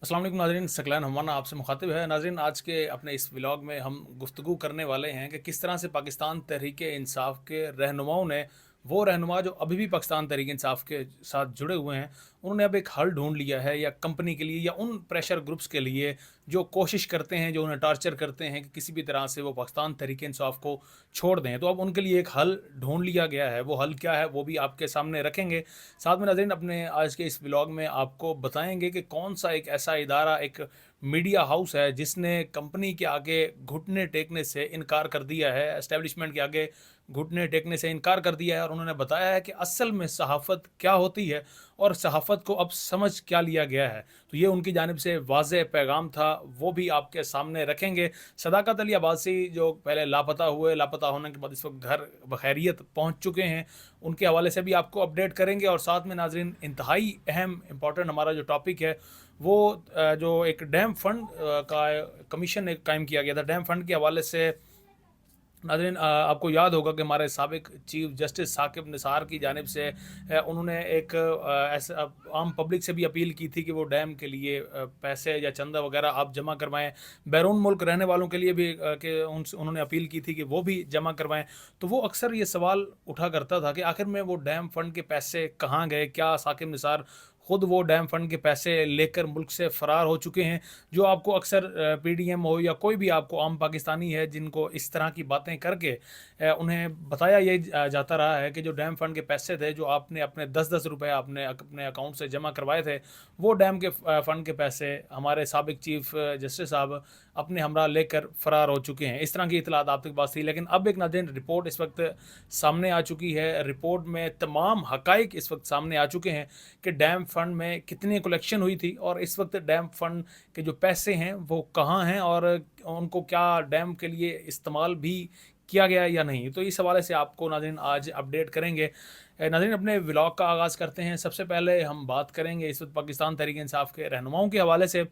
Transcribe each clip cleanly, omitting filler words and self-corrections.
अस्सलाम वालेकुम नाज़रीन, सकलैन हमाना आपसे मुखातिब है। नाज़रीन, आज के अपने इस व्लॉग में हम गुफ्तगू करने वाले हैं कि किस तरह से पाकिस्तान तहरीक-ए-इंसाफ़ के रहनुमाओं ने, वो रहनुमा जो अभी भी पाकिस्तान तहरीक-ए-इंसाफ़ के साथ जुड़े हुए हैं, उन्होंने अब एक हल ढूँढ लिया है या कंपनी के लिए या उन प्रेशर ग्रुप्स के लिए जो कोशिश करते हैं, जो उन्हें टॉर्चर करते हैं कि किसी भी तरह से वो पाकिस्तान तहरीक-ए-इंसाफ़ को छोड़ दें। तो अब उनके लिए एक हल ढूँढ लिया गया है। वो हल क्या है, वो भी आपके सामने रखेंगे। साथ में नाज़रीन, अपने आज के इस व्लॉग में आपको बताएँगे कि कौन-सा एक ऐसा इदारा, एक मीडिया हाउस है जिसने कंपनी के आगे घुटने टेकने से इनकार कर दिया है, एस्टेब्लिशमेंट के आगे घुटने टेकने से इनकार कर दिया है, और उन्होंने बताया है कि असल में सहाफ़त क्या होती है और सहाफ़त को अब समझ क्या लिया गया है। तो ये उनकी जानिब से वाज़ेह पैगाम था, वो भी आपके सामने रखेंगे। सदाकत अली अब्बासी जो पहले लापता हुए, लापता होने के बाद इस वक्त घर बखैरियत पहुँच चुके हैं, उनके हवाले से भी आपको अपडेट करेंगे। और साथ में नाज़रीन, इंतहाई अहम इम्पॉर्टेंट हमारा जो टॉपिक है वो जो एक डैम फंड का कमीशन एक कायम किया गया था, डैम फंड के हवाले से नाज़रीन, आपको याद होगा कि हमारे साबिक चीफ जस्टिस साकिब निसार की जानिब से उन्होंने एक ऐसा आम पब्लिक से भी अपील की थी कि वो डैम के लिए पैसे या चंदा वगैरह आप जमा करवाएं। बैरून मुल्क रहने वालों के लिए भी कि उन्होंने अपील की थी कि वो भी जमा करवाएं। तो वो अक्सर ये सवाल उठा करता था कि आखिर में वो डैम फंड के पैसे कहाँ गए, क्या साकिब निसार खुद वो डैम फंड के पैसे लेकर मुल्क से फ़रार हो चुके हैं। जो आपको अक्सर पीडीएम हो या कोई भी आपको आम पाकिस्तानी है जिनको इस तरह की बातें करके उन्हें बताया ये जाता रहा है कि जो डैम फंड के पैसे थे, जो आपने अपने 10-10 रुपए आपने अपने अकाउंट से जमा करवाए थे, वो डैम के फंड के पैसे हमारे साबिक चीफ जस्टिस साहब अपने हमरा लेकर फ़रार हो चुके हैं। इस तरह की इतलात आप तक पास थी, लेकिन अब एक नाज़रीन रिपोर्ट इस वक्त सामने आ चुकी है। रिपोर्ट में तमाम हक़ाइक़ इस वक्त सामने आ चुके हैं कि डैम फंड में कितनी कलेक्शन हुई थी और इस वक्त डैम फंड के जो पैसे हैं वो कहाँ हैं और उनको क्या डैम के लिए इस्तेमाल भी किया गया या नहीं। तो इस हवाले से आपको नाज़रीन आज अपडेट करेंगे। नाज़रीन, अपने व्लॉग का आगाज़ करते हैं। सबसे पहले हम बात करेंगे इस वक्त पाकिस्तान तहरीक इंसाफ़ के रहनुमाओं के हवाले से,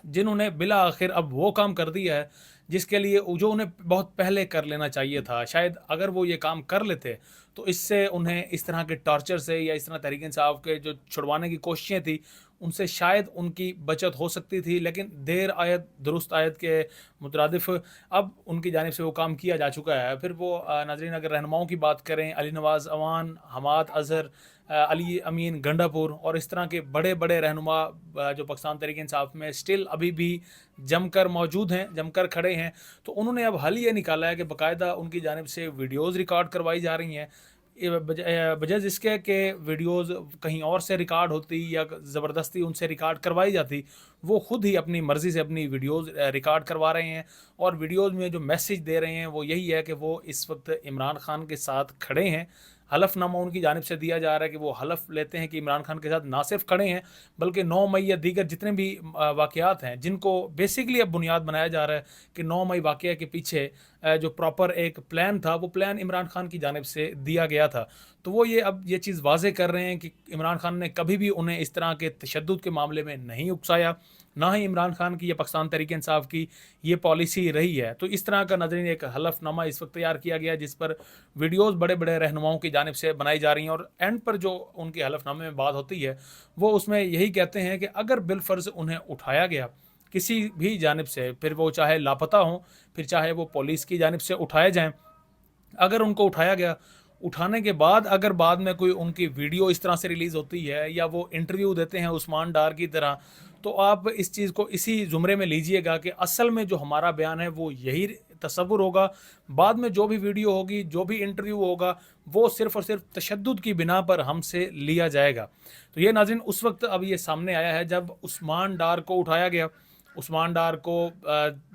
जिन्होंने बिला आखिर अब वो काम कर दिया है जिसके लिए जो उन्हें बहुत पहले कर लेना चाहिए था। शायद अगर वो ये काम कर लेते तो इससे उन्हें इस तरह के टॉर्चर से या इस तरह तहरीक इंसाफ के जो छुड़वाने की कोशिशें थी उनसे शायद उनकी बचत हो सकती थी, लेकिन देर आयत दुरुस्त आयत के मुतरादिफ अब उनकी जानिब से वो काम किया जा चुका है। फिर वो नाजरीन, अगर रहनुमाओं की बात करें, अली नवाज़ अवान, हमाद अज़हर, अली अमीन गंडापुर और इस तरह के बड़े बड़े रहनुमा जो पाकिस्तान तहरीक इंसाफ में स्टिल अभी भी जमकर मौजूद हैं, जमकर खड़े हैं, तो उन्होंने अब हल ये निकाला है कि बाकायदा उनकी जानिब से वीडियोज़ रिकॉर्ड करवाई जा रही हैं। बजाय इसके कि वीडियोज़ कहीं और से रिकॉर्ड होती या ज़बरदस्ती उनसे रिकॉर्ड करवाई जाती, वो ख़ुद ही अपनी मर्ज़ी से अपनी वीडियोज़ रिकॉर्ड करवा रहे हैं। और वीडियोज़ में जो मैसेज दे रहे हैं वो यही है कि वो इस वक्त इमरान खान के साथ खड़े हैं। हलफनामा उनकी जानिब से दिया जा रहा है कि वो हलफ लेते हैं कि इमरान खान के साथ ना सिर्फ खड़े हैं बल्कि 9 मई या दीगर जितने भी वाक़यात हैं जिनको बेसिकली अब बुनियाद बनाया जा रहा है कि 9 मई वाक़या के पीछे जो प्रॉपर एक प्लान था, वो प्लान इमरान खान की जानिब से दिया गया था। तो वो ये अब ये चीज़ वाज़ेह कर रहे हैं कि इमरान खान ने कभी भी उन्हें इस तरह के तशद्दुद के मामले में नहीं उकसाया, ना ही इमरान खान की या पाकिस्तान तहरीक इंसाफ की ये पॉलिसी रही है। तो इस तरह का नाज़रीन एक हलफनामा इस वक्त तैयार किया गया जिस पर वीडियोज़ बड़े बड़े रहनुमाओं की जानिब से बनाई जा रही हैं, और एंड पर जो उनके हलफनामे में बात होती है वो उसमें यही कहते हैं कि अगर बिलफ़र्ज़ उन्हें उठाया गया किसी भी जानिब से, फिर वो चाहे लापता हों, फिर चाहे वो पुलिस की जानिब से उठाए जाएँ, अगर उनको उठाया गया, उठाने के बाद अगर बाद में कोई उनकी वीडियो इस तरह से रिलीज़ होती है या वो इंटरव्यू देते हैं उस्मान डार की तरह, तो आप इस चीज़ को इसी ज़ुमरे में लीजिएगा कि असल में जो हमारा बयान है वो यही तसव्वुर होगा। बाद में जो भी वीडियो होगी, जो भी इंटरव्यू होगा, वो सिर्फ़ और सिर्फ तशद्दुद की बिना पर हमसे लिया जाएगा। तो ये नाज़रीन उस वक्त अब ये सामने आया है जब उस्मान डार को उठाया गया, उस्मान डार को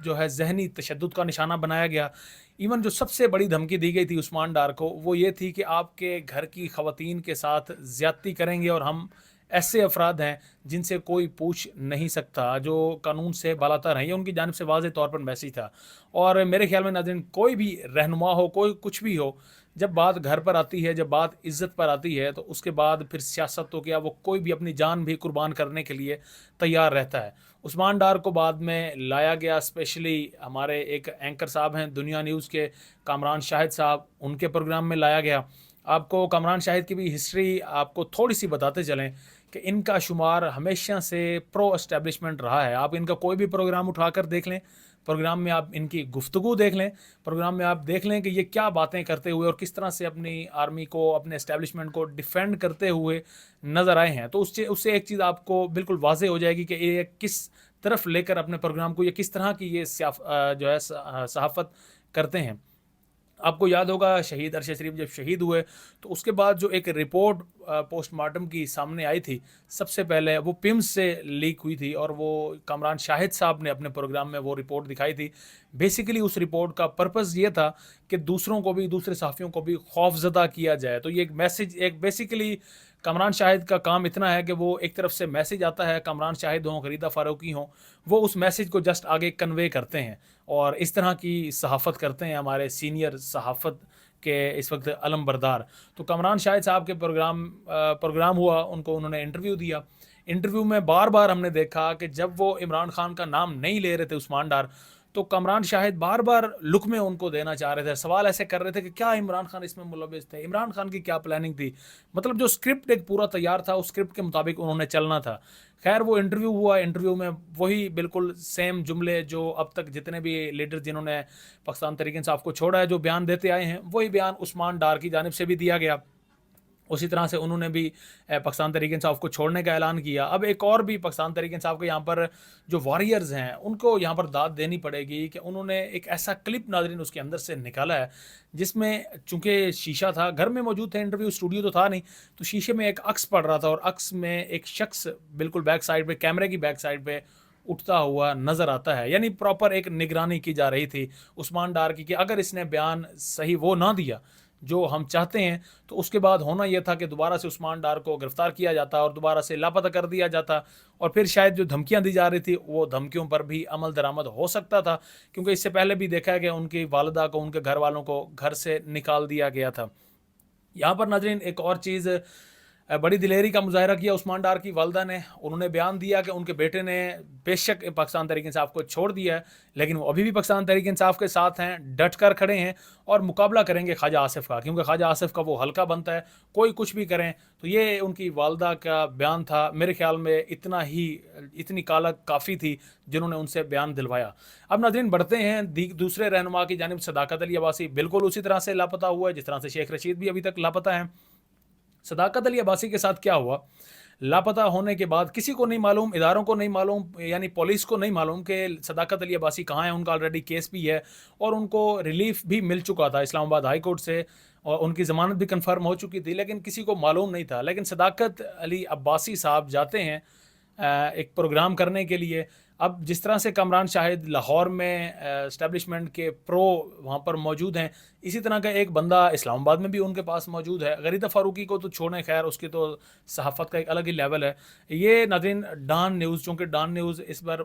जो है ज़हनी तशद्दुद का निशाना बनाया गया। इवन जो सबसे बड़ी धमकी दी गई थी उस्मान डार को वो ये थी कि आपके घर की ख़वातीन के साथ ज़्यादती करेंगे और हम ऐसे अफराद हैं जिनसे कोई पूछ नहीं सकता, जो कानून से बालातर हैं। ये उनकी जानिब से वाज़ेह तौर पर मैसेज था। और मेरे ख़्याल में नाज़रीन, कोई भी रहनुमा हो, कोई कुछ भी हो, जब बात घर पर आती है, जब बात इज़्ज़त पर आती है, तो उसके बाद फिर सियासत तो क्या, वो कोई भी अपनी जान भी कुर्बान करने के लिए तैयार रहता है। उस्मान डार को बाद में लाया गया, स्पेशली हमारे एक एंकर साहब हैं दुनिया न्यूज़ के, कामरान शाहिद साहब, उनके प्रोग्राम में लाया गया। आपको कामरान शाहिद की भी हिस्ट्री आपको थोड़ी सी बताते चलें کہ ان کا شمار ہمیشہ سے پرو اسٹیبلشمنٹ رہا ہے. آپ ان کا کوئی بھی پروگرام اٹھا کر دیکھ لیں, پروگرام میں آپ ان کی گفتگو دیکھ لیں, پروگرام میں آپ دیکھ لیں کہ یہ کیا باتیں کرتے ہوئے اور کس طرح سے اپنی آرمی کو, اپنے اسٹیبلشمنٹ کو ڈیفینڈ کرتے ہوئے نظر آئے ہیں. تو اس سے ایک چیز آپ کو بالکل واضح ہو جائے گی کہ یہ کس طرف لے کر اپنے پروگرام کو, یہ کس طرح کی یہ جو ہے صحافت کرتے ہیں. آپ کو یاد ہوگا شہید ارشد شریف جب شہید ہوئے تو اس کے بعد جو ایک رپورٹ پوسٹ مارٹم کی سامنے آئی تھی, سب سے پہلے وہ پیمز سے لیک ہوئی تھی اور وہ کامران شاہد صاحب نے اپنے پروگرام میں وہ رپورٹ دکھائی تھی. بیسیکلی اس رپورٹ کا پرپس یہ تھا کہ دوسروں کو بھی, دوسرے صحافیوں کو بھی خوف زدہ کیا جائے. تو یہ ایک میسج, ایک بیسیکلی کامران شاہد کا کام اتنا ہے کہ وہ ایک طرف سے میسج آتا ہے, کامران شاہد ہوں, غریدہ فاروقی ہوں, وہ اس میسج کو جسٹ آگے کنوے کرتے ہیں اور اس طرح کی صحافت کرتے ہیں ہمارے سینئر صحافت کے اس وقت علم بردار. تو کامران شاہد صاحب کے پروگرام ہوا, انہوں نے انٹرویو دیا. انٹرویو میں بار بار ہم نے دیکھا کہ جب وہ عمران خان کا نام نہیں لے رہے تھے عثمان ڈار, تو کامران شاہد بار بار لقمے ان کو دینا چاہ رہے تھے, سوال ایسے کر رہے تھے کہ کیا عمران خان اس میں ملوث تھے, عمران خان کی کیا پلاننگ تھی. مطلب جو اسکرپٹ ایک پورا تیار تھا اس اسکرپٹ کے مطابق انہوں نے چلنا تھا. خیر وہ انٹرویو ہوا, انٹرویو میں وہی بالکل سیم جملے جو اب تک جتنے بھی لیڈر جنہوں نے پاکستان تحریک انصاف کو چھوڑا ہے جو بیان دیتے آئے ہیں, وہی بیان عثمان ڈار کی جانب سے بھی دیا گیا. اسی طرح سے انہوں نے بھی پاکستان تحریک انصاف کو چھوڑنے کا اعلان کیا. اب ایک اور بھی پاکستان تحریک انصاف کے یہاں پر جو واریئرز ہیں ان کو یہاں پر داد دینی پڑے گی کہ انہوں نے ایک ایسا کلپ ناظرین اس کے اندر سے نکالا ہے جس میں چونکہ شیشہ تھا, گھر میں موجود تھے, انٹرویو اسٹوڈیو تو تھا نہیں, تو شیشے میں ایک عکس پڑ رہا تھا اور عکس میں ایک شخص بالکل بیک سائڈ پہ, کیمرے کی بیک سائڈ پہ اٹھتا ہوا نظر آتا ہے. یعنی پراپر ایک نگرانی کی جا رہی تھی عثمان ڈار کی کہ اگر اس نے بیان صحیح وہ نہ دیا جو ہم چاہتے ہیں تو اس کے بعد ہونا یہ تھا کہ دوبارہ سے عثمان ڈار کو گرفتار کیا جاتا اور دوبارہ سے لاپتہ کر دیا جاتا, اور پھر شاید جو دھمکیاں دی جا رہی تھی وہ دھمکیوں پر بھی عمل درآمد ہو سکتا تھا, کیونکہ اس سے پہلے بھی دیکھا کہ ان کی والدہ کو, ان کے گھر والوں کو گھر سے نکال دیا گیا تھا. یہاں پر ناظرین ایک اور چیز, بڑی دلیری کا مظاہرہ کیا عثمان ڈار کی والدہ نے. انہوں نے بیان دیا کہ ان کے بیٹے نے بے شک پاکستان تحریک انصاف کو چھوڑ دیا ہے, لیکن وہ ابھی بھی پاکستان تحریک انصاف کے ساتھ ہیں, ڈٹ کر کھڑے ہیں اور مقابلہ کریں گے خواجہ آصف کا, کیونکہ خواجہ آصف کا وہ حلقہ بنتا ہے, کوئی کچھ بھی کریں. تو یہ ان کی والدہ کا بیان تھا. میرے خیال میں اتنی کالک کافی تھی جنہوں نے ان سے بیان دلوایا. اب ناظرین بڑھتے ہیں دوسرے رہنما کی جانب. صداقت علی عباسی بالکل اسی طرح سے لاپتہ ہوا ہے جس طرح سے شیخ رشید بھی ابھی تک لاپتہ ہیں. صداقت علی عباسی کے ساتھ کیا ہوا, لاپتہ ہونے کے بعد کسی کو نہیں معلوم, اداروں کو نہیں معلوم, یعنی پولیس کو نہیں معلوم کہ صداقت علی عباسی کہاں ہیں. ان کا آلریڈی کیس بھی ہے اور ان کو ریلیف بھی مل چکا تھا اسلام آباد ہائی کورٹ سے, اور ان کی ضمانت بھی کنفرم ہو چکی تھی, لیکن کسی کو معلوم نہیں تھا. لیکن صداقت علی عباسی صاحب جاتے ہیں ایک پروگرام کرنے کے لیے. اب جس طرح سے کامران شاہد لاہور میں اسٹیبلشمنٹ کے پرو وہاں پر موجود ہیں, اسی طرح کا ایک بندہ اسلام آباد میں بھی ان کے پاس موجود ہے. غریدہ فاروقی کو تو چھوڑیں, خیر اس کی تو صحافت کا ایک الگ ہی لیول ہے. یہ ناظرین ڈان نیوز, چونکہ ڈان نیوز اس بار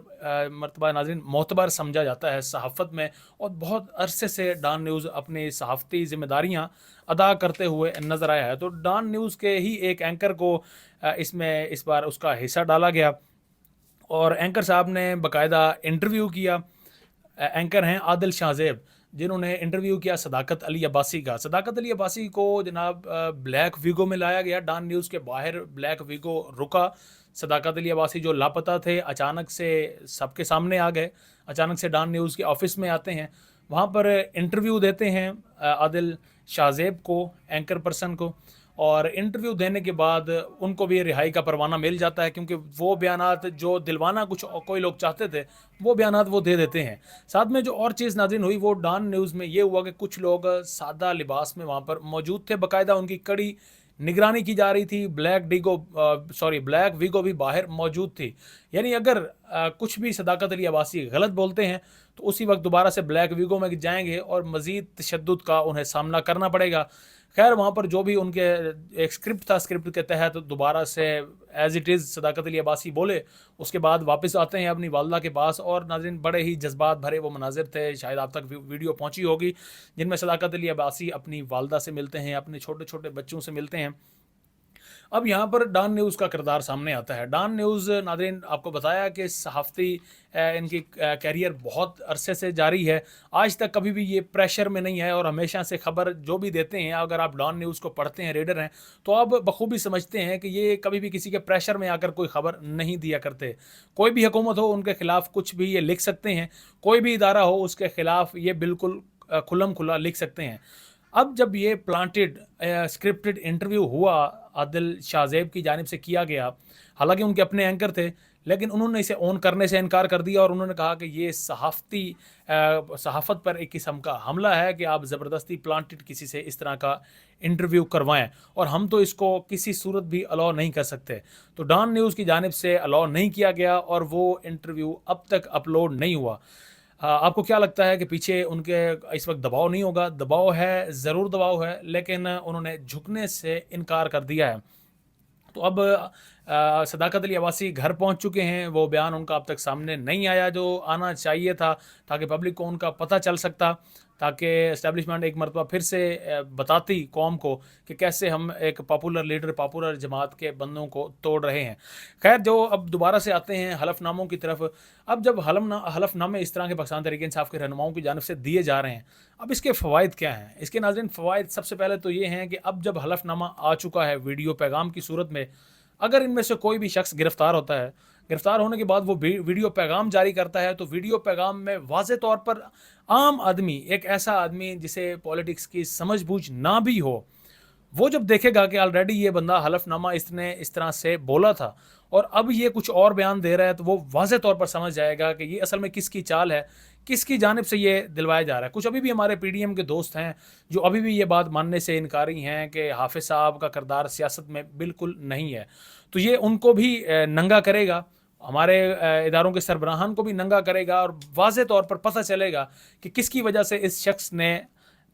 مرتبہ ناظرین معتبر سمجھا جاتا ہے صحافت میں, اور بہت عرصے سے ڈان نیوز اپنی صحافتی ذمہ داریاں ادا کرتے ہوئے نظر آیا ہے. تو ڈان نیوز کے ہی ایک اینکر کو اس بار اس کا حصہ ڈالا گیا, اور اینکر صاحب نے باقاعدہ انٹرویو کیا. اینکر ہیں عادل شاہ زیب, جنہوں نے انٹرویو کیا صداقت علی عباسی کا. صداقت علی عباسی کو جناب بلیک ویگو میں لایا گیا, ڈان نیوز کے باہر بلیک ویگو رکا. صداقت علی عباسی جو لاپتہ تھے اچانک سے سب کے سامنے آ گئے, اچانک سے ڈان نیوز کے آفس میں آتے ہیں, وہاں پر انٹرویو دیتے ہیں عادل شاہ زیب کو, اینکر پرسن کو, اور انٹرویو دینے کے بعد ان کو بھی رہائی کا پروانہ مل جاتا ہے, کیونکہ وہ بیانات جو دلوانا کوئی لوگ چاہتے تھے وہ بیانات وہ دے دیتے ہیں. ساتھ میں جو اور چیز ناظرین ہوئی وہ ڈان نیوز میں یہ ہوا کہ کچھ لوگ سادہ لباس میں وہاں پر موجود تھے, باقاعدہ ان کی کڑی نگرانی کی جا رہی تھی. بلیک ویگو بھی باہر موجود تھی. یعنی اگر کچھ بھی صداقت علی عباسی غلط بولتے ہیں تو اسی وقت دوبارہ سے بلیک ویگو میں جائیں گے اور مزید تشدد کا انہیں سامنا کرنا پڑے گا. خیر وہاں پر جو بھی ان کے ایک اسکرپٹ تھا, اسکرپٹ کے تحت دوبارہ سے ایز اٹ از صداقت علی عباسی بولے, اس کے بعد واپس آتے ہیں اپنی والدہ کے پاس. اور ناظرین بڑے ہی جذبات بھرے وہ مناظر تھے, شاید آپ تک ویڈیو پہنچی ہوگی, جن میں صداقت علی عباسی اپنی والدہ سے ملتے ہیں, اپنے چھوٹے چھوٹے بچوں سے ملتے ہیں. अब यहाँ पर डॉन न्यूज़ का किरदार सामने आता है। डॉन न्यूज़ नाज़रीन आपको बताया कि सहाफ़ती इनकी कैरियर बहुत अरसे से जारी है। आज तक कभी भी ये प्रेशर में नहीं है और हमेशा से खबर जो भी देते हैं, अगर आप डॉन न्यूज़ को पढ़ते हैं, रीडर हैं, तो आप बखूबी समझते हैं कि ये कभी भी किसी के प्रेशर में आकर कोई खबर नहीं दिया करते। कोई भी हुकूमत हो, उनके खिलाफ कुछ भी ये लिख सकते हैं, कोई भी इदारा हो उसके खिलाफ ये बिल्कुल खुल्लम खुल्ला लिख सकते हैं। अब जब ये प्लांटेड स्क्रिप्टेड इंटरव्यू हुआ आदिल शाहज़ेब की जानिब से किया गया, हालांकि उनके अपने एंकर थे, लेकिन उन्होंने इसे ऑन करने से इनकार कर दिया और उन्होंने कहा कि ये सहाफ़त पर एक किस्म का हमला है कि आप ज़बरदस्ती प्लांटेड किसी से इस तरह का इंटरव्यू करवाएं और हम तो इसको किसी सूरत भी अलाउ नहीं कर सकते। तो डॉन न्यूज़ की जानिब से अलाउ नहीं किया गया और वो इंटरव्यू अब तक अपलोड नहीं हुआ। आपको क्या लगता है कि पीछे उनके इस वक्त दबाव नहीं होगा? दबाव है, ज़रूर दबाव है, लेकिन उन्होंने झुकने से इनकार कर दिया है। तो अब सदाकत अली अब्बासी घर पहुंच चुके हैं। वो बयान उनका अब तक सामने नहीं आया जो आना चाहिए था, ताकि पब्लिक को उनका पता चल सकता, ताकि इस्टेब्लिशमेंट एक मरतबा फिर से बताती कौम को कि कैसे हम एक पॉपुलर लीडर, पॉपुलर जमात के बंदों को तोड़ रहे हैं। खैर, जो अब दोबारा से आते हैं हलफनामों की तरफ। अब जब हलफनामे इस तरह के पाकिस्तान तहरीक इंसाफ के रहनुमाओं की जानिब से दिए जा रहे हैं, अब इसके फ़वाइद क्या हैं? इसके नाज़रीन फ़वाइद सबसे पहले तो ये हैं कि अब जब हलफनामा आ चुका है वीडियो पैगाम की सूरत में, अगर इनमें से कोई भी शख्स गिरफ़्तार होता है, गिरफ़्तार होने के बाद वो वीडियो पैगाम जारी करता है, तो वीडियो पैगाम में वाज़े तौर पर आम आदमी, एक ऐसा आदमी जिसे पॉलिटिक्स की समझ बूझ ना भी हो, वो जब देखेगा कि ऑलरेडी ये बंदा हलफनामा इसने इस तरह से बोला था और अब ये कुछ और बयान दे रहा है, तो वो वाज़े तौर पर समझ जाएगा कि ये असल में किसकी चाल है, किसकी जानिब से ये दिलवाया जा रहा है। कुछ अभी भी हमारे पीडीएम के दोस्त हैं जो अभी भी ये बात मानने से इनकारी हैं कि हाफिज़ साहब का किरदार सियासत में बिल्कुल नहीं है। तो ये उनको भी नंगा करेगा, हमारे इदारों के सरबराहान को भी नंगा करेगा और वाज़े तौर पर पता चलेगा कि किसकी वजह से इस शख्स ने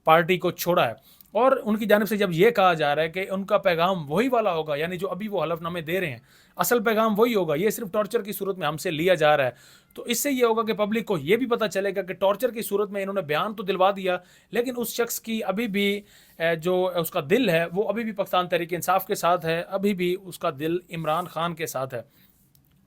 पार्टी को छोड़ा है। और उनकी जानिब से जब ये कहा जा रहा है कि उनका पैगाम वही वाला होगा, यानी जो अभी वो हलफनामे दे रहे हैं, असल पैगाम वही होगा, ये सिर्फ टॉर्चर की सूरत में हमसे लिया जा रहा है, तो इससे ये होगा कि पब्लिक को ये भी पता चलेगा कि टॉर्चर की सूरत में इन्होंने बयान तो दिलवा दिया, लेकिन उस शख्स की अभी भी जो उसका दिल है वो अभी भी पाकिस्तान तहरीक इंसाफ के साथ है, अभी भी उसका दिल इमरान खान के साथ है।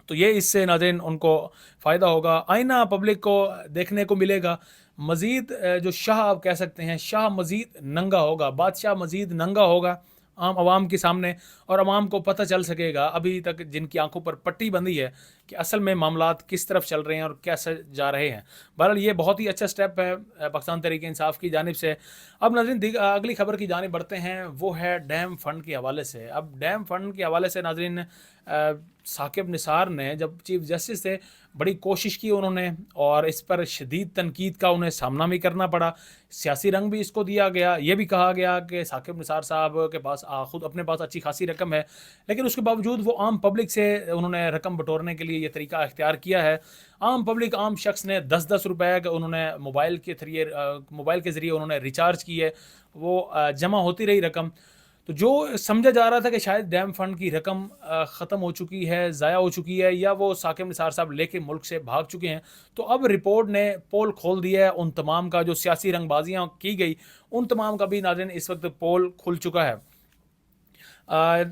तो ये इससे नाज़रीन उनको फ़ायदा होगा, आईना पब्लिक को देखने को मिलेगा। मज़ीद जो शाह आप कह सकते हैं, शाह मज़ीद नंगा होगा, बादशाह मज़ीद नंगा होगा आम आवाम के सामने, और आवाम को पता चल सकेगा अभी तक जिनकी आंखों पर पट्टी बंधी है कि असल में मामलात किस तरफ चल रहे हैं और कैसे जा रहे हैं। बहरहाल ये बहुत ही अच्छा स्टेप है पाकिस्तान तहरीक इंसाफ की जानिब से। अब नाज़रीन अगली खबर की जानिब बढ़ते हैं, वो है डैम फ़ंड के हवाले से। अब डैम फ़ंड के हवाले से नाज़रीन साकिब निसार ने जब चीफ जस्टिस थे, बड़ी कोशिश की उन्होंने, और इस पर शदीद तनकीद का उन्हें सामना भी करना पड़ा, सियासी रंग भी इसको दिया गया। ये भी कहा गया कि साकिब निसार साहब के पास ख़ुद अपने पास अच्छी खासी रकम है, लेकिन उसके बावजूद वो आम पब्लिक से उन्होंने रकम बटोरने के लिए ये तरीका इख्तियार किया है। आम पब्लिक, आम शख्स ने 10-10 रुपए का उन्होंने मोबाइल के ज़रिए उन्होंने रिचार्ज किए, वो जमा होती रही रकम। तो जो समझा जा रहा था कि शायद डैम फंड की रकम ख़त्म हो चुकी है, ज़ाया हो चुकी है, या वो साकिब निसार साहब लेके मुल्क से भाग चुके हैं, तो अब रिपोर्ट ने पोल खोल दिया है उन तमाम का, जो सियासी रंगबाजियाँ की गई उन तमाम का भी नाज़रीन इस वक्त पोल खुल चुका है।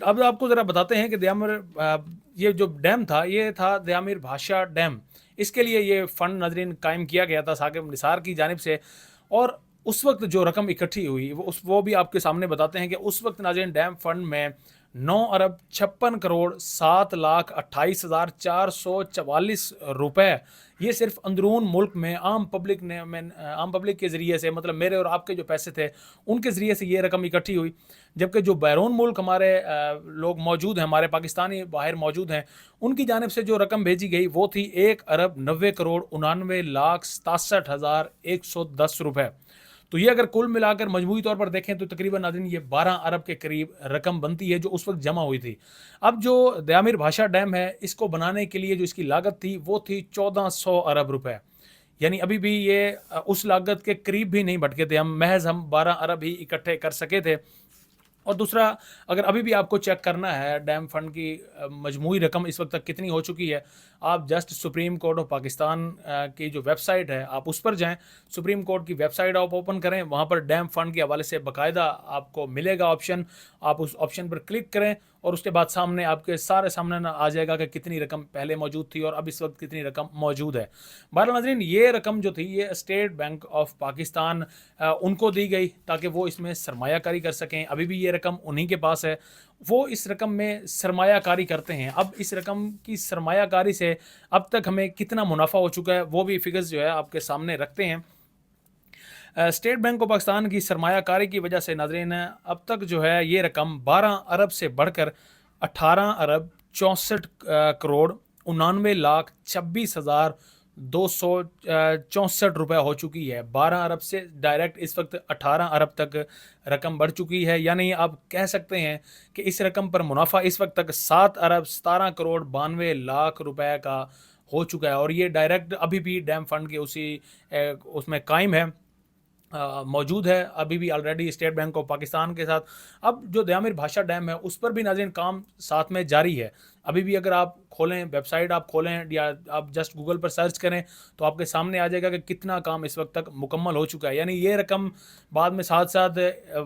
अब आपको ज़रा बताते हैं कि ये जो डैम था, ये था दयामिर भाषा डैम। इसके लिए ये फ़ंड नाज़रीन कायम किया गया था साकिब निसार की जानिब से, और उस वक्त जो रकम इकट्ठी हुई वो भी आपके सामने बताते हैं कि उस वक्त नाज़रीन डैम फंड में 9 अरब 56 करोड़ 7,28,444 रुपए, ये सिर्फ अंदरून मुल्क में आम पब्लिक के ज़रिए से, मतलब मेरे और आपके जो पैसे थे उनके ज़रिए से ये रकम इकट्ठी हुई। जबकि जो बैरून मुल्क हमारे लोग मौजूद हैं, हमारे पाकिस्तानी बाहर मौजूद हैं, उनकी जानिब से जो रकम भेजी गई वो थी 1 अरब 90 करोड़ 99,67,110 रुपये। तो ये अगर कुल मिलाकर मजमूई तौर पर देखें तो तकरीबन नाज़रीन ये 12 अरब के करीब रकम बनती है जो उस वक्त जमा हुई थी। अब जो दयामिर भाषा डैम है, इसको बनाने के लिए जो इसकी लागत थी वो थी 1400 अरब रुपए, यानी अभी भी ये उस लागत के करीब भी नहीं भटके थे, हम 12 अरब ही इकट्ठे कर सके थे। और दूसरा, अगर अभी भी आपको चेक करना है डैम फंड की मजमूई रकम इस वक्त तक कितनी हो चुकी है, आप just supreme court of Pakistan की जो वेबसाइट है आप उस पर जाएं, सुप्रीम कोर्ट की वेबसाइट आप ओपन करें, वहाँ पर डैम फंड के हवाले से बाकायदा आपको मिलेगा ऑप्शन, आप उस ऑप्शन पर क्लिक करें اور اس کے بعد سامنے آپ کے سارے سامنے آ جائے گا کہ کتنی رقم پہلے موجود تھی اور اب اس وقت کتنی رقم موجود ہے. بہرحال ناظرین یہ رقم جو تھی یہ اسٹیٹ بینک آف پاکستان ان کو دی گئی تاکہ وہ اس میں سرمایہ کاری کر سکیں. ابھی بھی یہ رقم انہی کے پاس ہے, وہ اس رقم میں سرمایہ کاری کرتے ہیں. اب اس رقم کی سرمایہ کاری سے اب تک ہمیں کتنا منافع ہو چکا ہے وہ بھی فگرز جو ہے آپ کے سامنے رکھتے ہیں. اسٹیٹ بینک آف پاکستان کی سرمایہ کاری کی وجہ سے ناظرین اب تک جو ہے یہ رقم 12 ارب سے بڑھ کر 18 ارب 64 کروڑ 99 لاکھ 26,264 روپے ہو چکی ہے. 12 ارب سے ڈائریکٹ اس وقت 18 ارب تک رقم بڑھ چکی ہے. یعنی آپ کہہ سکتے ہیں کہ اس رقم پر منافع اس وقت تک 7 ارب 17 کروڑ 92 لاکھ روپے کا ہو چکا ہے, اور یہ ڈائریکٹ ابھی بھی ڈیم فنڈ کے اس میں قائم ہے, موجود ہے ابھی بھی already state bank of Pakistan کے ساتھ. اب جو دیامر بھاشا ڈیم ہے اس پر بھی ناظرین کام ساتھ میں جاری ہے. ابھی بھی اگر آپ کھولیں ویب سائٹ آپ کھولیں یا آپ جسٹ گوگل پر سرچ کریں تو آپ کے سامنے آ جائے گا کہ کتنا کام اس وقت تک مکمل ہو چکا ہے. یعنی یہ رقم بعد میں ساتھ ساتھ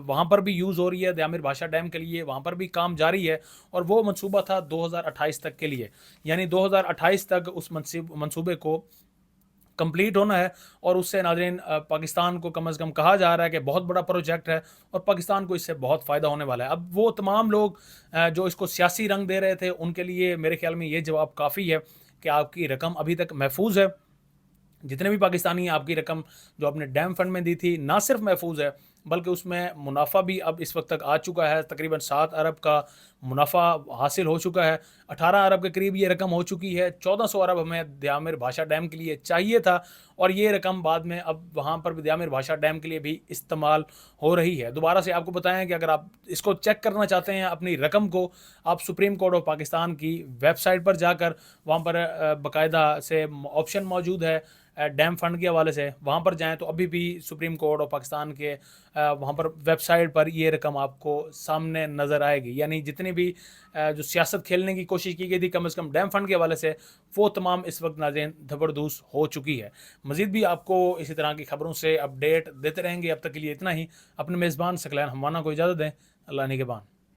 وہاں پر بھی یوز ہو رہی ہے دیامر بھاشا ڈیم کے لیے, وہاں پر بھی کام جاری ہے, اور وہ منصوبہ تھا 2028 تک کے لیے. یعنی 2028 تک اس منصوبے کو کمپلیٹ ہونا ہے, اور اس سے ناظرین پاکستان کو کم از کم کہا جا رہا ہے کہ بہت بڑا پروجیکٹ ہے اور پاکستان کو اس سے بہت فائدہ ہونے والا ہے. اب وہ تمام لوگ جو اس کو سیاسی رنگ دے رہے تھے ان کے لیے میرے خیال میں یہ جواب کافی ہے کہ آپ کی رقم ابھی تک محفوظ ہے. جتنے بھی پاکستانی آپ کی رقم جو آپ نے ڈیم فنڈ میں دی تھی نہ صرف محفوظ ہے بلکہ اس میں منافع بھی اب اس وقت تک آ چکا ہے. تقریباً 7 ارب کا منافع حاصل ہو چکا ہے, 18 ارب کے قریب یہ رقم ہو چکی ہے. 1400 ارب ہمیں دیامر بھاشا ڈیم کے لیے چاہیے تھا, اور یہ رقم بعد میں اب وہاں پر بھی دیامر بھاشا ڈیم کے لیے بھی استعمال ہو رہی ہے. دوبارہ سے آپ کو بتائیں کہ اگر آپ اس کو چیک کرنا چاہتے ہیں اپنی رقم کو, آپ سپریم کورٹ آف پاکستان کی ویب سائٹ پر جا کر وہاں پر باقاعدہ سے آپشن موجود ہے ڈیم فنڈ کے حوالے سے, وہاں پر جائیں تو ابھی بھی سپریم کورٹ آف پاکستان کے وہاں پر ویب سائٹ پر یہ رقم آپ کو سامنے نظر آئے گی. یعنی جتنی بھی جو سیاست کھیلنے کی کوشش کی گئی تھی کم از کم ڈیم فنڈ کے حوالے سے وہ تمام اس وقت ناظرین دھبردوس ہو چکی ہے. مزید بھی آپ کو اسی طرح کی خبروں سے اپڈیٹ دیتے رہیں گے. اب تک کے لیے اتنا ہی. اپنے میزبان ثقلین حمانہ کو اجازت دیں. اللہ نگہبان.